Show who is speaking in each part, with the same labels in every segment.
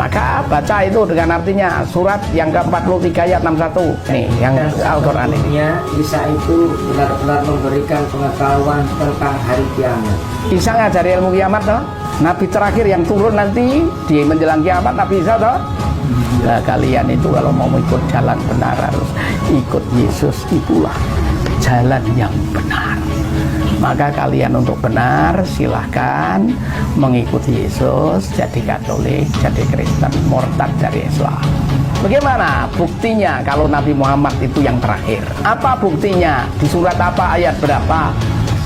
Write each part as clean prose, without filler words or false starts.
Speaker 1: Maka baca itu dengan artinya surat yang ke-43 ayat 61 nih yang Al-Quran ini.
Speaker 2: Isa itu benar-benar memberikan pengetahuan tentang hari kiamat.
Speaker 1: Isa ngajari ilmu kiamat toh. Nabi terakhir yang turun nanti di menjelang kiamat Nabi Isa toh. Nah, kalian itu kalau mau ikut jalan benar harus ikut Yesus, itulah jalan yang benar. Maka kalian untuk benar silahkan mengikuti Yesus, jadi Katolik, jadi Kristen, murtad dari Islam. Bagaimana buktinya kalau Nabi Muhammad itu yang terakhir? Apa buktinya? Di surat apa, ayat berapa?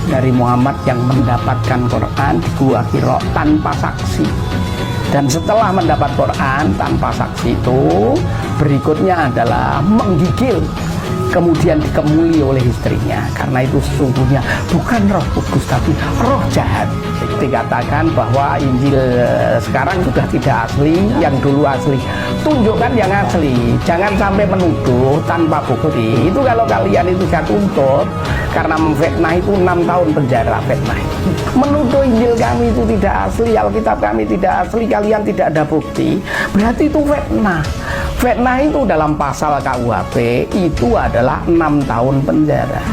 Speaker 1: Dari Muhammad yang mendapatkan Quran di Gua Hira tanpa saksi. Dan setelah mendapat Quran tanpa saksi itu, berikutnya adalah menggigil, kemudian dikemuli oleh istrinya. Karena itu sesungguhnya bukan Roh Kudus tapi roh jahat. Dikatakan bahwa Injil sekarang sudah tidak asli, yang dulu asli. Tunjukkan yang asli, jangan sampai menuduh tanpa bukti. Itu kalau kalian itu saya tuntut karena memfitnah itu 6 tahun penjara fitnah. Menuduh Injil kami itu tidak asli, Alkitab kami tidak asli, kalian tidak ada bukti, berarti itu fitnah. Fitnah itu dalam pasal KUHP itu adalah 6 tahun penjara.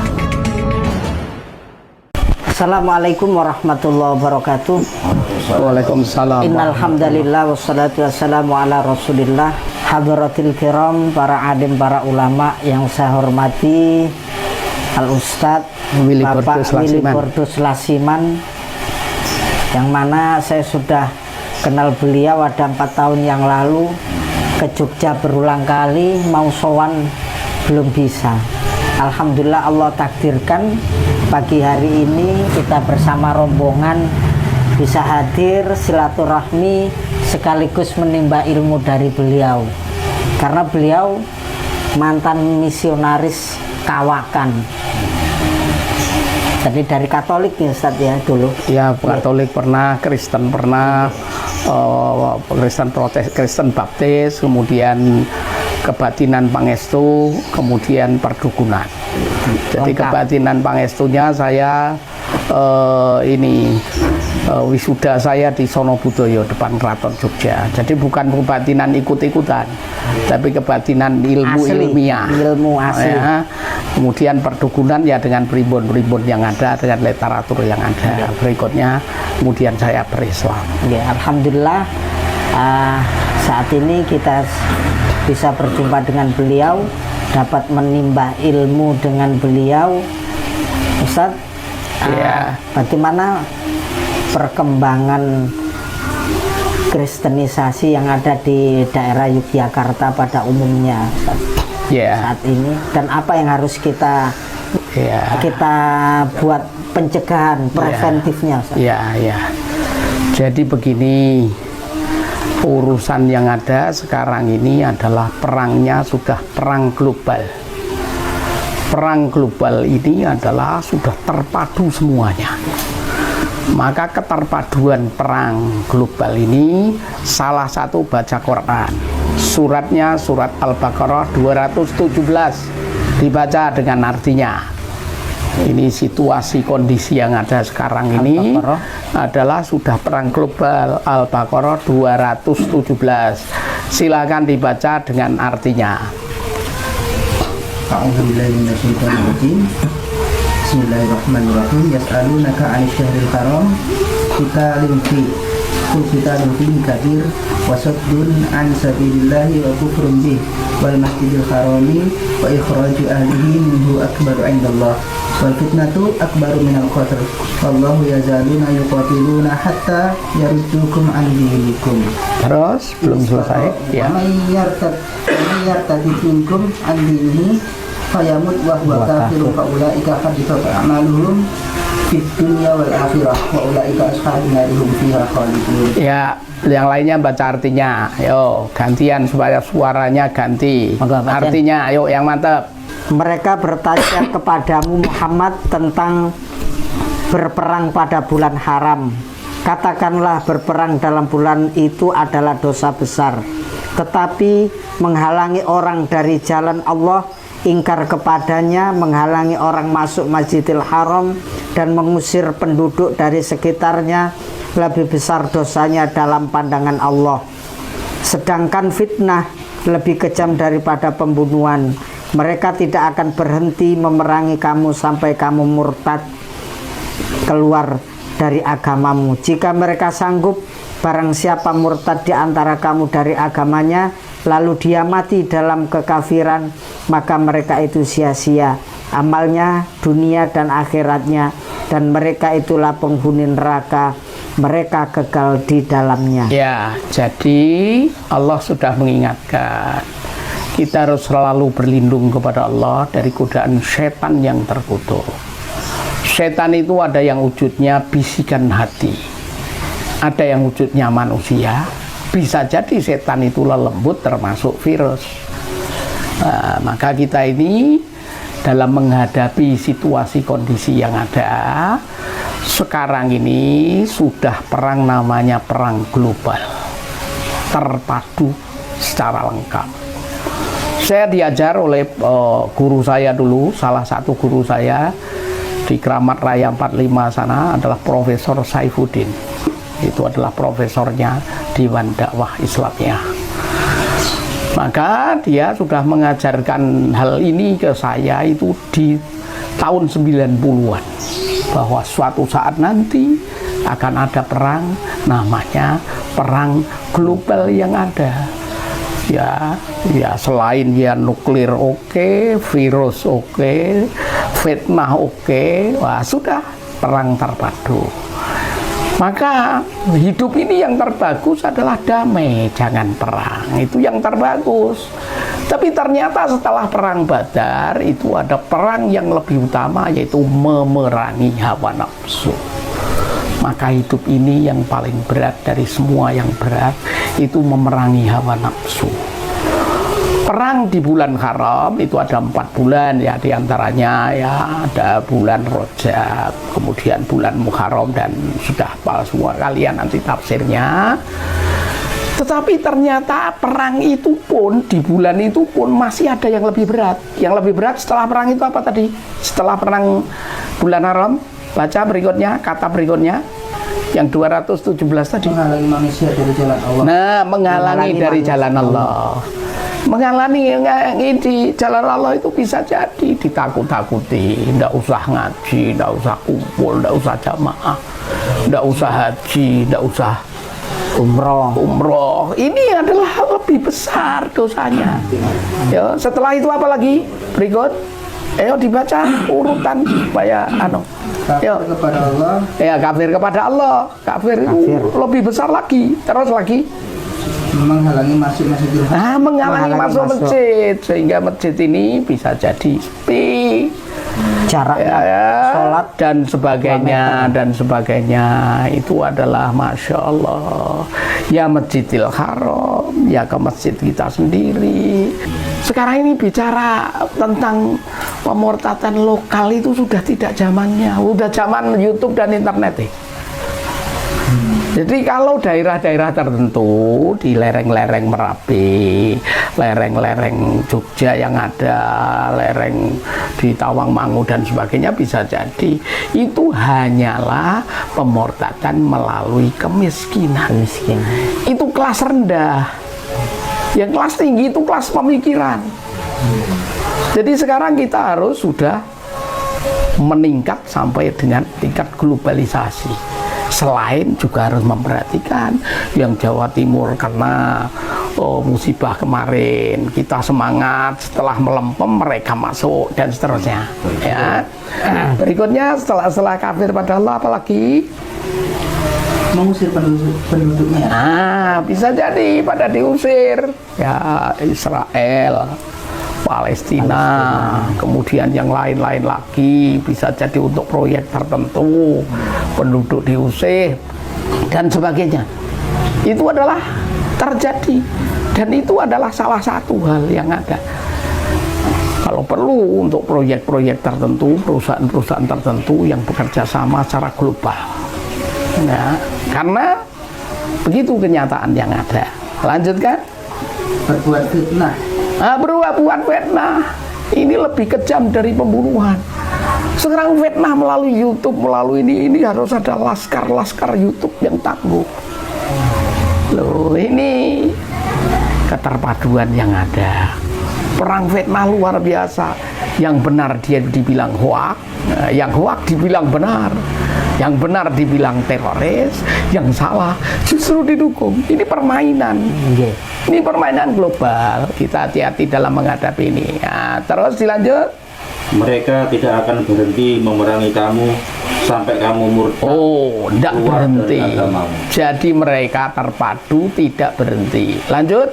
Speaker 2: Assalamualaikum warahmatullahi wabarakatuh.
Speaker 1: Waalaikumsalam.
Speaker 2: Innal hamdalillah wassalatu wassalamu ala Rasulillah. Hadratil kiram, para alim, para ulama yang saya hormati, Al Ustadz Bapak Willy Bordus Lasiman, yang mana saya sudah kenal beliau ada 4 tahun yang lalu, ke Jogja berulang kali, mau sowan belum bisa. Alhamdulillah Allah takdirkan pagi hari ini kita bersama rombongan bisa hadir silaturahmi sekaligus menimba ilmu dari beliau, karena beliau mantan misionaris Kawakan. Jadi dari Katolik ya Ustaz ya dulu.
Speaker 1: Ya, Katolik pernah, Kristen pernah, Kristen Protestan, Kristen Baptis, kemudian kebatinan Pangestu, kemudian perdukunan. Jadi kebatinan Pangestunya saya wisuda saya di Sonobudoyo depan Keraton Jogja. Jadi bukan kebatinan ikut-ikutan, tapi kebatinan ilmu
Speaker 2: asli,
Speaker 1: ilmiah,
Speaker 2: ilmu asli.
Speaker 1: Ya. Kemudian perdukunan ya dengan primbon-primbon yang ada, dengan literatur yang ada. Berikutnya kemudian saya berislam.
Speaker 2: Ya, Alhamdulillah saat ini kita bisa berjumpa dengan beliau, dapat menimba ilmu dengan beliau. Ustaz, bagaimana perkembangan kristenisasi yang ada di daerah Yogyakarta pada umumnya saat ini, dan apa yang harus kita buat pencegahan preventifnya?
Speaker 1: Jadi begini, urusan yang ada sekarang ini adalah perangnya sudah perang global. Perang global ini adalah sudah terpadu semuanya. Maka keterpaduan perang global ini salah satu baca Quran. Suratnya surat Al-Baqarah 217, dibaca dengan artinya. Ini situasi kondisi yang ada sekarang ini adalah sudah perang global. Al-Baqarah 217. Silakan dibaca dengan artinya.
Speaker 3: Bismillahirrahmanirrahim. Yas'alunaka 'anil syahril haram qitalun fi qul qitalun fihi kabir wa saddun 'an sabilillahi wa kufrun bih wal masjidil harami wa ikhraju ahlihi minhu akbaru 'indallah wal fitnatu akbaru minal qatl wallahu yazaluna yuqatiluna hatta yaruddukum 'an dinikum.
Speaker 1: Terus belum selesai ya.
Speaker 3: Yartadid minkum 'an dinihi fayamut wa huwa kafirun fa ulaika habitat a'maluhum fid dunya wal akhirah wa ulaika ashabun nar hum fiha khalidun.
Speaker 1: Ya, yang lainnya baca artinya. Ayo, gantian supaya suaranya ganti. Artinya, ayo yang mantap.
Speaker 2: Mereka bertanya kepadamu Muhammad tentang berperang pada bulan haram. Katakanlah berperang dalam bulan itu adalah dosa besar, tetapi menghalangi orang dari jalan Allah, ingkar kepadanya, menghalangi orang masuk Masjidil Haram dan mengusir penduduk dari sekitarnya, lebih besar dosanya dalam pandangan Allah. Sedangkan fitnah lebih kejam daripada pembunuhan. Mereka tidak akan berhenti memerangi kamu sampai kamu murtad keluar dari agamamu. Jika mereka sanggup, barang siapa murtad di antara kamu dari agamanya, lalu dia mati dalam kekafiran, maka mereka itu sia-sia amalnya dunia dan akhiratnya, dan mereka itulah penghuni neraka, mereka kekal di dalamnya.
Speaker 1: Ya, jadi Allah sudah mengingatkan kita harus selalu berlindung kepada Allah dari godaan setan yang terkutuk. Setan itu ada yang wujudnya bisikan hati, ada yang wujudnya manusia. Bisa jadi setan itu lembut termasuk virus. Maka kita ini dalam menghadapi situasi kondisi yang ada sekarang ini sudah perang, namanya perang global, terpadu secara lengkap. Saya diajar oleh guru saya dulu, salah satu guru saya di Kramat Raya 45 sana adalah Profesor Saifuddin. Itu adalah profesornya Dewan Dakwah Islamiyah. Maka dia sudah mengajarkan hal ini ke saya itu di tahun 90-an, bahwa suatu saat nanti akan ada perang, namanya perang global yang ada. Ya selain ya nuklir oke, virus oke, fitnah oke, wah sudah perang terpadu. Maka hidup ini yang terbagus adalah damai, jangan perang. Itu yang terbagus. Tapi ternyata setelah perang Badar itu ada perang yang lebih utama, yaitu memerangi hawa nafsu. Maka hidup ini yang paling berat dari semua yang berat, itu memerangi hawa nafsu. Perang di bulan haram itu ada 4 bulan ya, diantaranya ya ada bulan Rajab, kemudian bulan Muharram, dan sudah hafal semua kalian nanti tafsirnya. Tetapi ternyata perang itu pun di bulan itu pun masih ada yang lebih berat. Yang lebih berat setelah perang itu apa tadi? Setelah perang bulan haram, baca berikutnya, kata berikutnya yang 217 tadi.
Speaker 3: Menghalangi manusia dari jalan Allah.
Speaker 1: Nah, menghalangi dari jalan Allah. Menghalangi di jalan Allah itu bisa jadi ditakut-takuti, tidak usah ngaji, tidak usah kumpul, tidak usah jamaah, tidak usah haji, tidak usah umroh. Ini adalah lebih besar dosanya. Ya, setelah itu apa lagi? Berikut, ayo dibaca urutan supaya
Speaker 3: Kafir kepada Allah.
Speaker 1: Ya, kafir kepada Allah. Kafir itu lebih besar lagi. Terus lagi
Speaker 3: Menghalangi masuk masjidil haram.
Speaker 1: menghalangi masuk masjid, sehingga masjid ini bisa jadi sepi,
Speaker 2: Jaraknya sholat
Speaker 1: dan sebagainya itu adalah Masya Allah, ya Masjidil Haram, ya ke masjid kita sendiri. Sekarang ini bicara tentang pemurtadan lokal itu sudah tidak zamannya, udah zaman YouTube dan internet. Jadi kalau daerah-daerah tertentu di lereng-lereng Merapi, lereng-lereng Jogja yang ada, lereng di Tawangmangu dan sebagainya, bisa jadi itu hanyalah pemurtadan melalui kemiskinan. Itu kelas rendah. Yang kelas tinggi itu kelas pemikiran. Jadi sekarang kita harus sudah meningkat sampai dengan tingkat globalisasi. Selain juga harus memperhatikan yang Jawa Timur kena musibah kemarin, kita semangat, setelah melempem mereka masuk dan seterusnya. Ya. Berikutnya setelah kafir pada Allah apalagi?
Speaker 3: Mengusir penduduknya.
Speaker 1: Nah, bisa jadi pada diusir. Ya, Israel, Palestina, kemudian yang lain-lain lagi, bisa jadi untuk proyek tertentu, penduduk diusir dan sebagainya. Itu adalah terjadi, dan itu adalah salah satu hal yang ada. Kalau perlu untuk proyek-proyek tertentu, perusahaan-perusahaan tertentu yang bekerja sama secara global. Nah, karena begitu kenyataan yang ada. Lanjutkan.
Speaker 3: Berbuat fitnah.
Speaker 1: Berbuat fitnah ini lebih kejam dari pembunuhan. Sekarang fitnah melalui YouTube, melalui ini harus ada laskar YouTube yang tangguh. Loh, ini keterpaduan yang ada. Perang fitnah luar biasa. Yang benar dia dibilang hoak, yang hoak dibilang benar, yang benar dibilang teroris, yang salah justru didukung. Ini permainan. Ini permainan global. Kita hati-hati dalam menghadapi ini. Nah, terus dilanjut.
Speaker 4: Mereka tidak akan berhenti memerangi kamu sampai kamu murtad.
Speaker 1: Oh, tidak
Speaker 4: keluar
Speaker 1: berhenti.
Speaker 4: dari agamamu.
Speaker 1: Jadi mereka terpadu, tidak berhenti. Lanjut.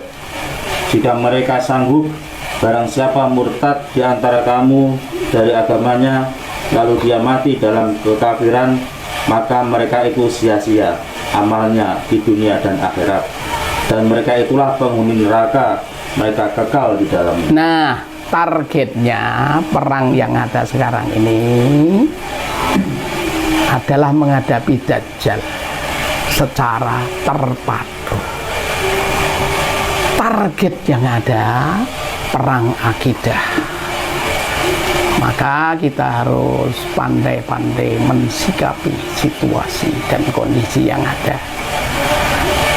Speaker 4: Jika mereka sanggup, barang siapa murtad di antara kamu dari agamanya, lalu dia mati dalam kekafiran, maka mereka itu sia-sia amalnya di dunia dan akhirat. Dan mereka itulah penghuni neraka, mereka kekal di dalamnya.
Speaker 1: Nah, targetnya perang yang ada sekarang ini adalah menghadapi Dajjal secara terpadu. Target yang ada perang akidah. Maka kita harus pandai-pandai mensikapi situasi dan kondisi yang ada.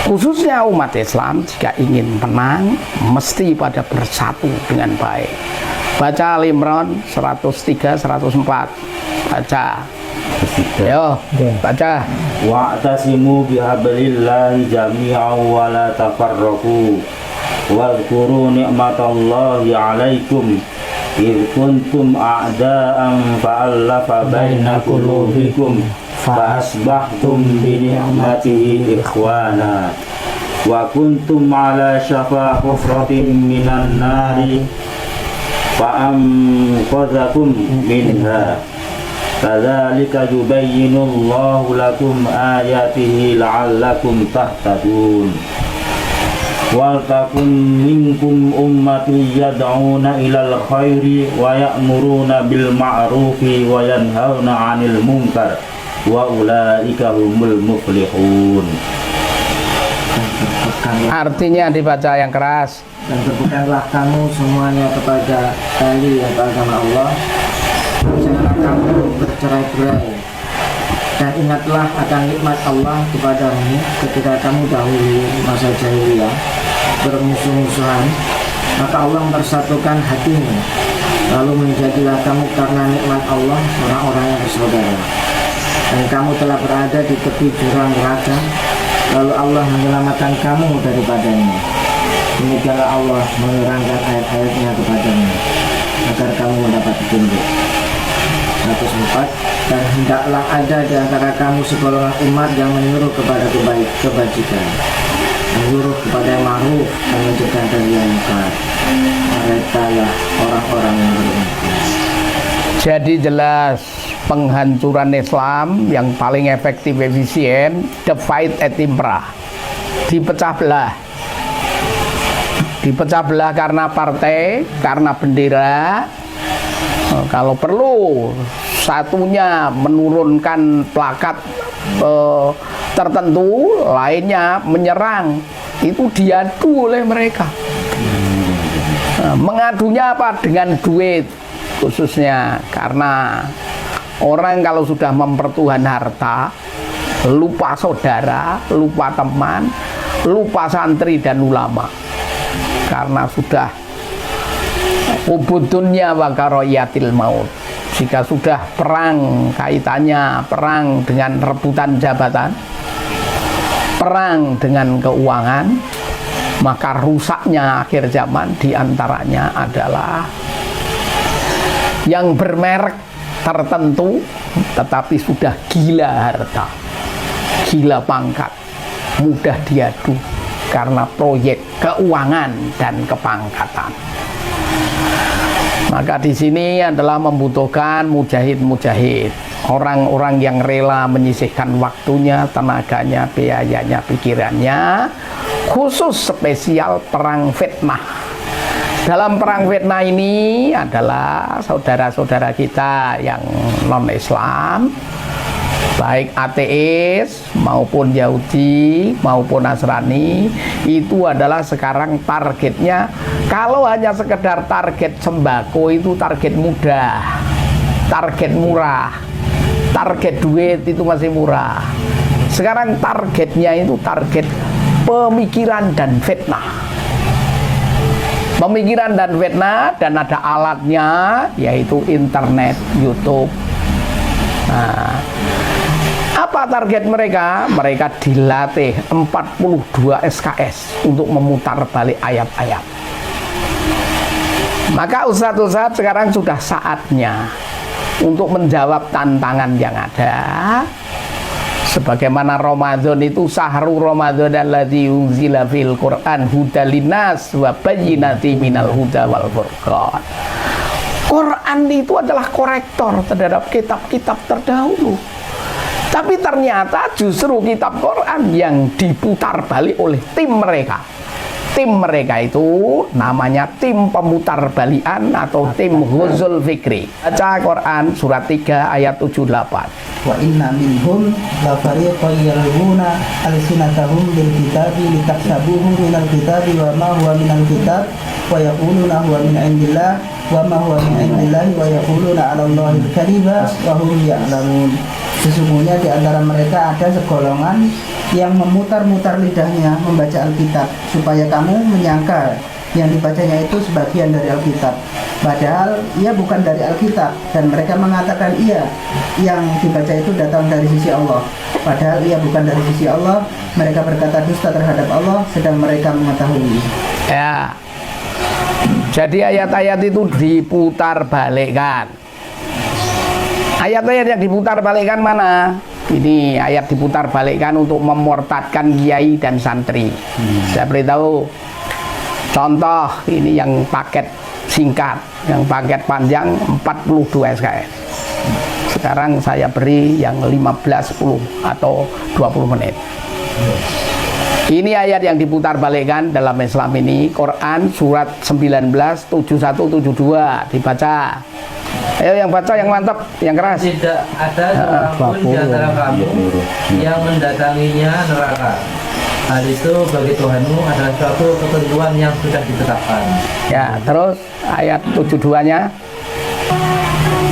Speaker 1: Khususnya umat Islam jika ingin menang mesti pada bersatu dengan baik. Baca Al-Imran 103 104. Baca. Ayo, baca.
Speaker 4: Wa'tasimu bihablillahi jami'an wa la tafarraqu. Wadhkuru ni'matallahi 'alaikum idh kuntum a'da'an fa'alafa baina qulubikum fa'asbahtum bi ni'matihi ikhwana wa kuntum 'ala syafa hufratin minan nari fa'anqadhakum minha kadzalika yubayyinullahu lakum ayatihi la'allakum tahtadun. Wal takum minkum ummatun yad'una ilal khairi wa ya'muruna bil ma'rufi wa yanhauna 'anil munkar wa ulaika humul muflihun.
Speaker 1: Artinya dibaca yang keras.
Speaker 2: Dan berpeganglah kamu semuanya kepada tali atau agama Allah. Janganlah kamu bercerai-berai. Dan ingatlah akan nikmat Allah kepadamu ketika kamu dahulu masa jahiliyah bermusuh-musuhan, maka Allah mempersatukan hatimu, lalu menjadilah kamu karena nikmat Allah orang-orang yang bersaudara. Dan kamu telah berada di tepi jurang neraka, lalu Allah menyelamatkan kamu daripadanya. Demikianlah Allah menerangkan ayat-ayatnya kepadamu agar kamu mendapat petunjuk. 104. Dan hendaklah ada di antara kamu segolongan umat yang menyuruh kepada kebajikan, menyuruh kepada yang ma'ruf dan mencegah dari yang munkar. Mereka lah orang-orang yang beriman.
Speaker 1: Jadi jelas penghancuran Islam yang paling efektif efisien divide et impera, dipecah belah. Dipecah belah karena partai, karena bendera. Kalau perlu satunya menurunkan plakat tertentu, lainnya menyerang, itu diadu oleh mereka. Mengadunya apa? Dengan duit khususnya, karena orang kalau sudah mempertuhan harta, lupa saudara, lupa teman, lupa santri dan ulama, karena sudah ubudunnya wa karoyatil maut. Jika sudah perang, kaitannya perang dengan rebutan jabatan, perang dengan keuangan, maka rusaknya akhir zaman diantaranya adalah yang bermerek tertentu tetapi sudah gila harta, gila pangkat, mudah diadu karena proyek keuangan dan kepangkatan. Maka di sini adalah membutuhkan mujahid-mujahid, orang-orang yang rela menyisihkan waktunya, tenaganya, biayanya, pikirannya, khusus spesial perang fitnah. Dalam perang fitnah ini adalah saudara-saudara kita yang non-Islam, baik ateis maupun Yahudi maupun Nasrani, itu adalah sekarang targetnya. Kalau hanya sekedar target sembako itu target mudah, target murah, target duit itu masih murah. Sekarang targetnya itu target pemikiran dan fitnah. Pemikiran dan fitnah, dan ada alatnya yaitu internet, YouTube. Nah, apa target mereka? Mereka dilatih 42 SKS untuk memutar balik ayat-ayat. Maka ustadz-ustadz sekarang sudah saatnya untuk menjawab tantangan yang ada. Sebagaimana Ramadan itu sahru Ramadan alladzi unzila fil Qur'an hudal linnas wa bayyinati minal huda wal furqan. Quran itu adalah korektor terhadap kitab-kitab terdahulu. Tapi ternyata justru kitab Quran yang diputar balik oleh tim mereka. Tim mereka itu namanya tim pemutar balian atau tim Ghuzul Fikri. Baca Quran surat 3 ayat 78.
Speaker 3: Wa inna minhum la fariqan yalghuna alsinatahum bil kitabi litaksabuhu minal kitabi wa ma huwa minal kitab wa yaquluna huwa min indillah wa ma huwa min indillahi wa yaquluna 'ala Allahil kadhiba wa hum ya'lamun. Sesungguhnya di antara mereka ada segolongan yang memutar-mutar lidahnya membaca Alkitab supaya kamu menyangka yang dibacanya itu sebagian dari Alkitab, padahal ia bukan dari Alkitab, dan mereka mengatakan iya yang dibaca itu datang dari sisi Allah, padahal ia bukan dari sisi Allah. Mereka berkata dusta terhadap Allah sedang mereka mengetahui.
Speaker 1: Ya, jadi ayat-ayat itu diputar balikkan. Ayat-ayat yang diputar balikkan mana? Ini ayat diputar balikkan untuk memurtadkan kiai dan santri. Saya beritahu contoh, ini yang paket singkat, yang paket panjang 42 SKS. Sekarang saya beri yang 15, 10 atau 20 menit. Ini ayat yang diputar balikkan dalam Islam ini, Quran surat 19 71 72, dibaca. Ayo yang baca yang mantap, yang keras.
Speaker 5: Tidak ada seorang pun di antara kamu yang mendatanginya neraka. Hal itu bagi Tuhanmu adalah suatu ketentuan yang sudah ditetapkan.
Speaker 1: Ya, terus ayat 72-nya.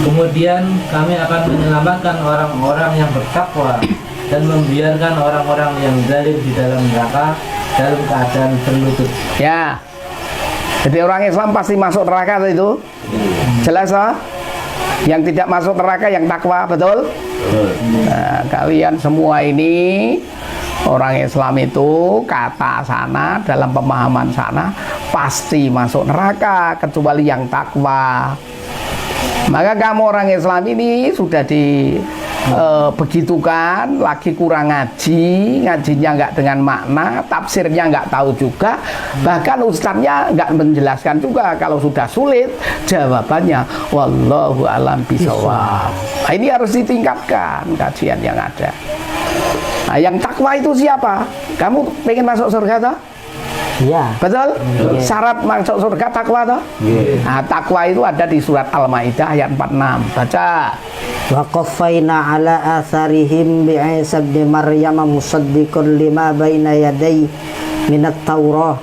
Speaker 5: Kemudian kami akan menyelamatkan orang-orang yang bertakwa dan membiarkan orang-orang yang zalim di dalam neraka dalam keadaan berlutut.
Speaker 1: Ya. Jadi orang Islam pasti masuk neraka itu. Jelas toh? Yang tidak masuk neraka yang takwa, betul? Nah, kalian semua ini orang Islam itu kata sana, dalam pemahaman sana pasti masuk neraka kecuali yang takwa. Maka kamu orang Islam ini sudah begitukan, lagi kurang ngaji, ngajinya nggak dengan makna, tafsirnya nggak tahu juga, bahkan ustadznya nggak menjelaskan juga. Kalau sudah sulit, jawabannya wallahu alam bisawab. Nah, ini harus ditingkatkan kajian yang ada. Nah, yang takwa itu siapa? Kamu pengen masuk surga toh?
Speaker 2: Iya.
Speaker 1: Betul? Syarat masuk surga takwa toh? Nah, takwa itu ada di surat Al-Maidah ayat 46. Baca.
Speaker 2: Wa qaffayna ala atharihim bi Isa ibn Maryam musaddiqan lima baina yadayhi minat Taurah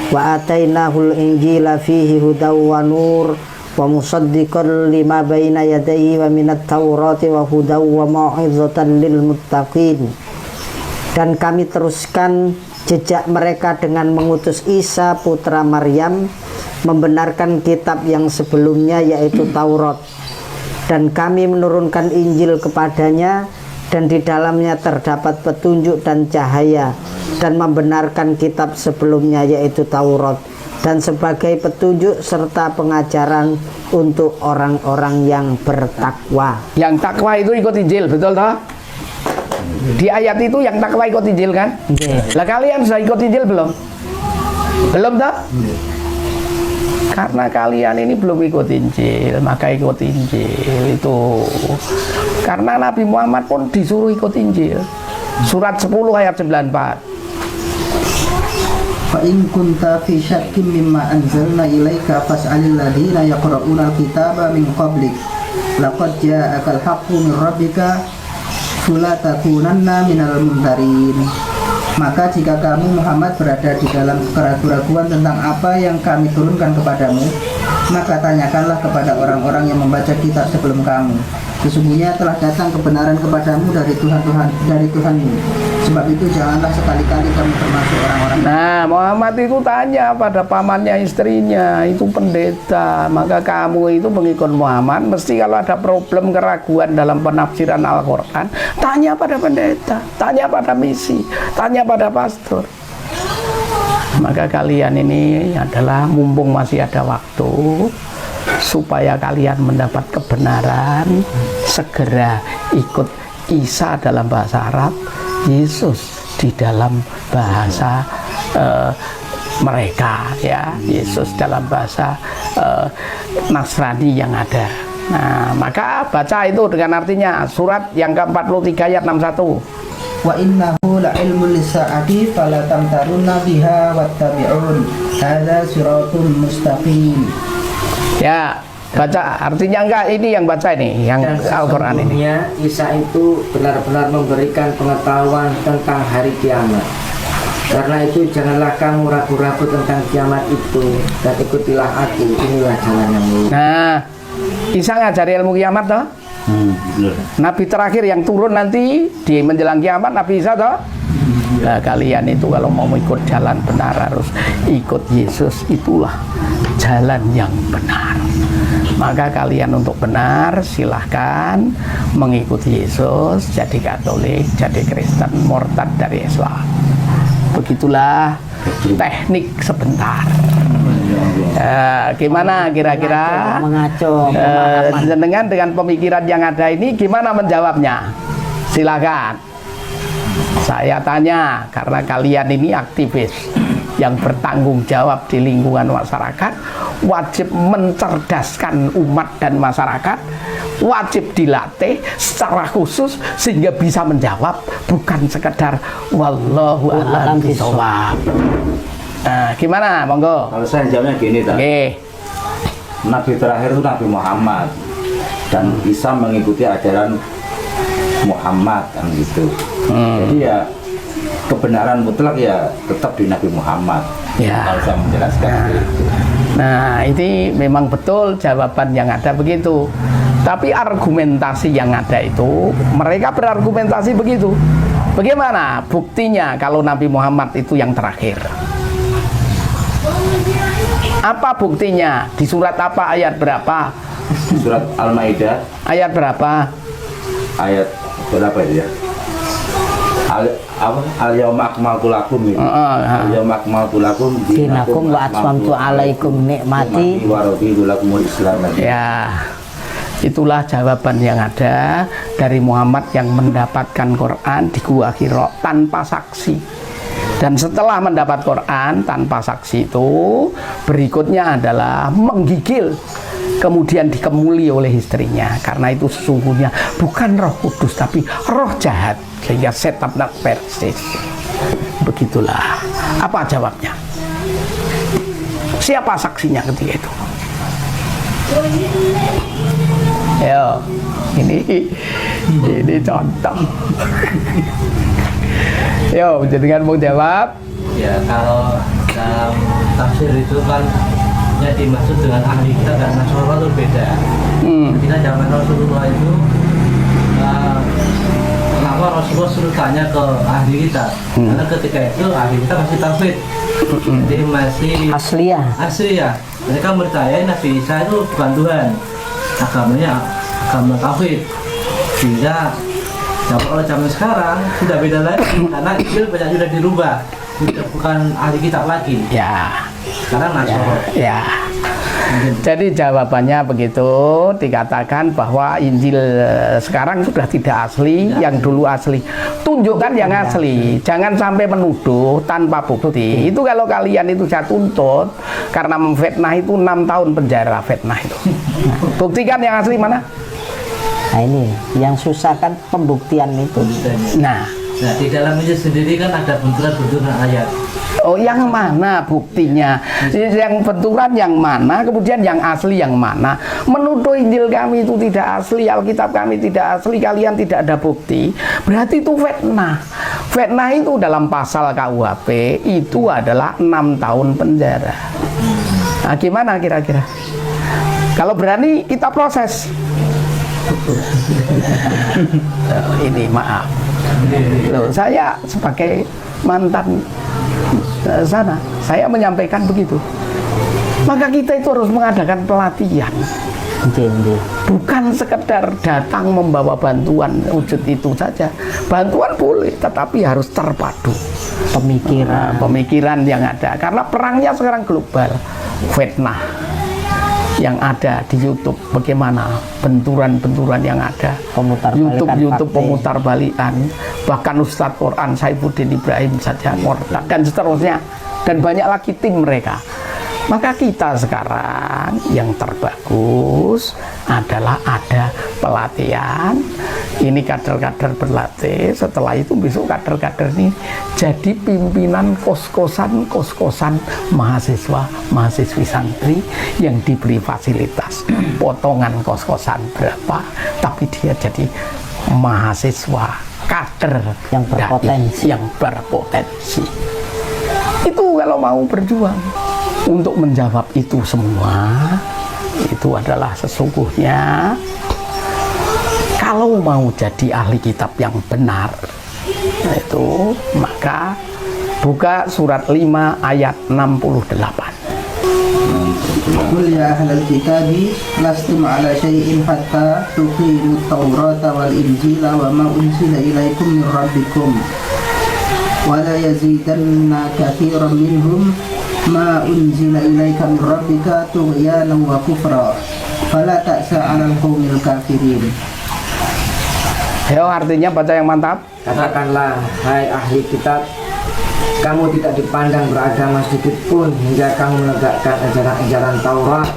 Speaker 2: wa atainahul injila fihi hudaw wa nur wa musaddiqan lima baina yadayhi wa minat Taurati wa hudaw wa mau'izatan lil muttaqin. Dan kami teruskan jejak mereka dengan mengutus Isa putra Maryam membenarkan kitab yang sebelumnya yaitu Taurat, dan kami menurunkan Injil kepadanya dan di dalamnya terdapat petunjuk dan cahaya, dan membenarkan kitab sebelumnya yaitu Taurat, dan sebagai petunjuk serta pengajaran untuk orang-orang yang bertakwa.
Speaker 1: Yang takwa itu ikut Injil, betul toh? Di ayat itu yang takwa ikut Injil kan? Lah kalian sudah ikut Injil belum? Belum toh? Karena kalian ini belum ikut Injil, maka ikut Injil itu. Karena Nabi Muhammad pun disuruh ikut Injil. Surat 10 ayat 94.
Speaker 3: Fa in kunta fi syakkin mimma anzalna ilaika fas'alil ladzina yaqra'una al-kitaba min qablik laqad ja'akal haqqu min rabbika fala takunanna minal mumtarin. Maka jika kamu Muhammad berada di dalam keraguan-raguan tentang apa yang kami turunkan kepadamu, maka tanyakanlah kepada orang-orang yang membaca kitab sebelum kamu. Sesungguhnya telah datang kebenaran kepadamu dari Tuhanmu. Sebab itu janganlah sekali-kali kamu termasuk orang-orang.
Speaker 1: Nah, Muhammad itu tanya pada pamannya istrinya, itu pendeta, maka kamu itu mengikut Muhammad, mesti kalau ada problem keraguan dalam penafsiran Al-Quran, tanya pada pendeta, tanya pada misi, tanya pada pastor. Maka kalian ini adalah mumpung masih ada waktu, supaya kalian mendapat kebenaran, segera ikut Isa dalam bahasa Arab, Yesus di dalam bahasa mereka, ya, Yesus dalam bahasa Nasrani yang ada. Nah, maka baca itu dengan artinya surat yang ke-43 ayat 61.
Speaker 3: Wa innahu la'ilmun lis-sa'ati fala tamtarunna biha wattabi'un hadza siratun mustaqim.
Speaker 1: Ya, baca artinya enggak, ini yang baca ini, yang Al-Qur'an ini.
Speaker 2: Isa itu benar-benar memberikan pengetahuan tentang hari kiamat. Karena itu janganlah kamu ragu-ragu tentang kiamat itu dan ikutilah aku, inilah jalan yang lurus.
Speaker 1: Nah, Isa ngajari ilmu kiamat toh?
Speaker 4: Bener.
Speaker 1: Nabi terakhir yang turun nanti di menjelang kiamat, Nabi Isa toh? Nah, kalian itu kalau mau ikut jalan benar harus ikut Yesus, itulah jalan yang benar. Maka kalian untuk benar silahkan mengikuti Yesus, jadi Katolik, jadi Kristen, murtad dari Islam. Begitulah teknik sebentar. Gimana kira-kira dengan pemikiran yang ada ini gimana menjawabnya? Silakan. Saya tanya karena kalian ini aktivis yang bertanggung jawab di lingkungan masyarakat, wajib mencerdaskan umat dan masyarakat, wajib dilatih secara khusus sehingga bisa menjawab, bukan sekedar wallahu a'lam bishawab. Nah, gimana, monggo?
Speaker 4: Kalau saya jawabnya gini, Nabi terakhir itu Nabi Muhammad, dan Isa mengikuti ajaran Muhammad kan gitu. Jadi ya kebenaran mutlak ya tetap di Nabi Muhammad.
Speaker 1: Ya.
Speaker 4: Kalau saya menjelaskan itu.
Speaker 1: Nah, ini memang betul jawaban yang ada begitu. Tapi argumentasi yang ada itu, mereka berargumentasi begitu. Bagaimana buktinya kalau Nabi Muhammad itu yang terakhir? Apa buktinya? Di surat apa, ayat berapa?
Speaker 4: Surat Al-Maidah
Speaker 1: Ayat berapa?
Speaker 4: ayat berapa itu ya? Al-yawma akmaltu lakum itu. Al-yawma akmaltu lakum
Speaker 2: dinakum wa atmamtu alaikum nikmati
Speaker 4: wa raditu lakumul Islam.
Speaker 1: Ya, itulah jawaban yang ada dari Muhammad yang mendapatkan Quran di Gua Hira tanpa saksi. Dan setelah mendapat Quran tanpa saksi itu, berikutnya adalah menggigil, kemudian dikemuli oleh istrinya. Karena itu sesungguhnya bukan Roh Kudus tapi roh jahat, sehingga setan persis. Begitulah. Apa jawabnya? Siapa saksinya ketika itu? Yo, ini contoh. Yo, dengan mau jawab?
Speaker 5: Ya, kalau dalam tafsir itu kan yang dimaksud dengan ahli kita dan Nasrani itu beda. Kita zaman Rasulullah itu kenapa Rasulullah suruh tanya ke ahli kita? Karena ketika itu ahli kita masih tauhid, jadi masih asli ya. Mereka percaya Nabi Isa itu bukan Tuhan, agamanya agama tauhid. Sehingga kalau zaman sekarang sudah beda lagi karena Injil banyak sudah dirubah, bukan ahli kitab lagi.
Speaker 1: Ya.
Speaker 5: Sekarang Nasrani.
Speaker 1: Ya. Jadi jawabannya begitu, dikatakan bahwa Injil sekarang sudah tidak asli, yang dulu asli. Tunjukkan yang asli, jangan sampai menuduh tanpa bukti. Itu kalau kalian itu saya tuntut karena memfitnah itu 6 tahun penjara fitnah itu. Buktikan yang asli mana?
Speaker 2: Nah ini yang susah kan pembuktian itu.
Speaker 5: Nah, di dalam Injil sendiri kan ada benturan-benturan ayat.
Speaker 1: Oh, yang mana buktinya? Yang benturan yang mana? Kemudian yang asli yang mana? Menuduh Injil kami itu tidak asli, Alkitab kami tidak asli, kalian tidak ada bukti. Berarti itu fitnah. Fitnah itu dalam pasal KUHP itu adalah 6 tahun penjara. Nah, gimana kira-kira? Kalau berani kita proses. Ini maaf. Loh, saya sebagai mantan sana, saya menyampaikan begitu. Maka kita itu harus mengadakan pelatihan. Bukan sekedar datang membawa bantuan wujud itu saja. Bantuan boleh, tetapi harus terpadu pemikiran yang ada. Karena perangnya sekarang global. Fitnah yang ada di YouTube, bagaimana benturan-benturan yang ada, YouTube pemutar balikan, bahkan Ustadz Quran Saifuddin Ibrahim saja murtad dan seterusnya, dan banyak lagi tim mereka. Maka kita sekarang yang terbagus adalah ada pelatihan. Ini kader-kader berlatih. Setelah itu besok kader-kader ini jadi pimpinan kos-kosan mahasiswi santri yang diberi fasilitas potongan kos-kosan berapa, tapi dia jadi mahasiswa kader
Speaker 2: yang
Speaker 1: berpotensi. Itu kalau mau berjuang. Untuk menjawab itu semua, itu adalah sesungguhnya kalau mau jadi ahli kitab yang benar, itu maka buka surat 5 ayat 68.
Speaker 3: Qul ya ahlal kitabi lastum ala syai'in hatta tuqimut taurata wal injila wa ma unzila ilaikum min rabbikum wa la yazidanna katsiran minhum ma unzila ilaika min rabbika tughyanan wa kufra fala ta'sa 'alal qaumil kafirin.
Speaker 1: Yo, artinya baca yang mantap.
Speaker 6: Katakanlah, hai ahli kitab, kamu tidak dipandang beragama sedikit pun hingga kamu menegakkan ajaran-ajaran Taurat,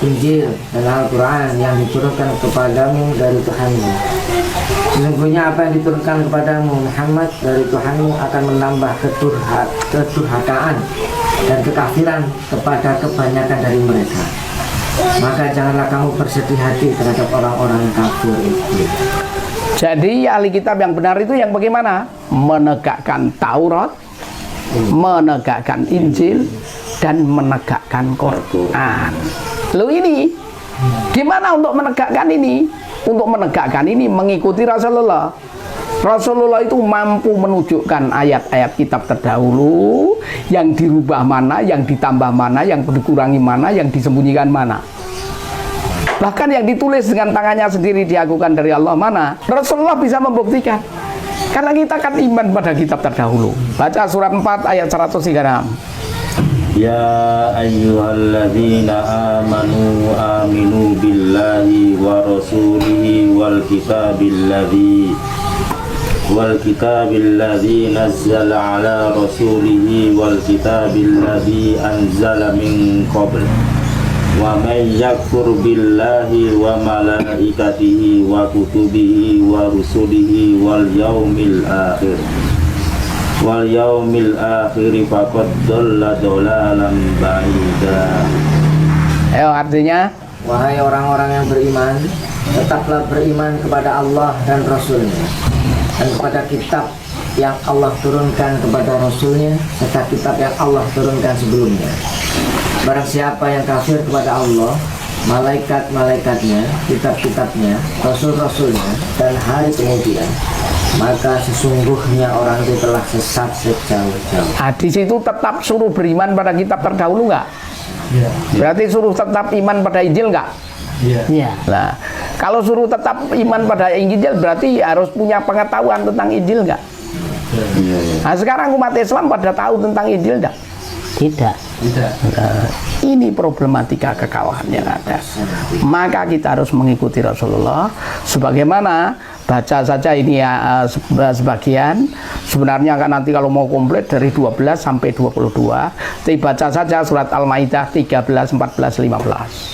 Speaker 6: Injil, dan Al-Quran yang diturunkan kepadamu dari Tuhanmu. Sesungguhnya apa yang diturunkan kepadamu Muhammad dari Tuhanmu akan menambah kedurhakaan dan kekafiran kepada kebanyakan dari mereka. Maka janganlah kamu bersedih hati terhadap orang-orang kafir itu.
Speaker 1: Jadi ahli kitab yang benar itu yang bagaimana? Menegakkan Taurat, menegakkan Injil, dan menegakkan Quran. Lalu ini gimana untuk menegakkan ini? Untuk menegakkan ini mengikuti Rasulullah. Rasulullah itu mampu menunjukkan ayat-ayat kitab terdahulu, yang dirubah mana, yang ditambah mana, yang dikurangi mana, yang disembunyikan mana. Bahkan yang ditulis dengan tangannya sendiri diakukan dari Allah mana, Rasulullah bisa membuktikan. Karena kita kan iman pada kitab terdahulu. Baca surat 4 ayat 136.
Speaker 4: Ya ayyuhalladzina amanu aminu billahi wa rasulihi wal kitabilladzi nazzala ala rasulihi wal kitabilladzi anzala min qabl wa may yakfur billahi wa malaikatihi wa kutubihi wa rusulihi wal yaumil akhir faqad dhalla dhalalan ba'ida.
Speaker 1: Ayo, artinya,
Speaker 6: Wahai orang-orang yang beriman, tetaplah beriman kepada Allah dan Rasul-Nya, dan kepada kitab yang Allah turunkan kepada Rasul-Nya, serta kitab yang Allah turunkan sebelumnya. Barang siapa yang kafir kepada Allah, malaikat-malaikatnya, kitab-kitabnya, rasul-rasulnya, dan hari kemudian, maka sesungguhnya orang itu telah sesat sejauh-jauh.
Speaker 1: di situ tetap suruh beriman pada kitab terdahulu nggak?
Speaker 5: Ya.
Speaker 1: Berarti suruh tetap iman pada Injil nggak?
Speaker 5: Iya.
Speaker 1: Nah, kalau suruh tetap iman pada Injil berarti harus punya pengetahuan tentang Injil nggak? Nah, sekarang umat Islam pada tahu tentang Injil nggak?
Speaker 2: Tidak.
Speaker 1: Nah, ini problematika kekalahan yang ada. Maka kita harus mengikuti Rasulullah. Sebagaimana baca saja ini ya, sebagian. Sebenarnya kan nanti kalau mau komplit dari 12 sampai 22, baca saja surat Al-Maidah 13, 14, 15.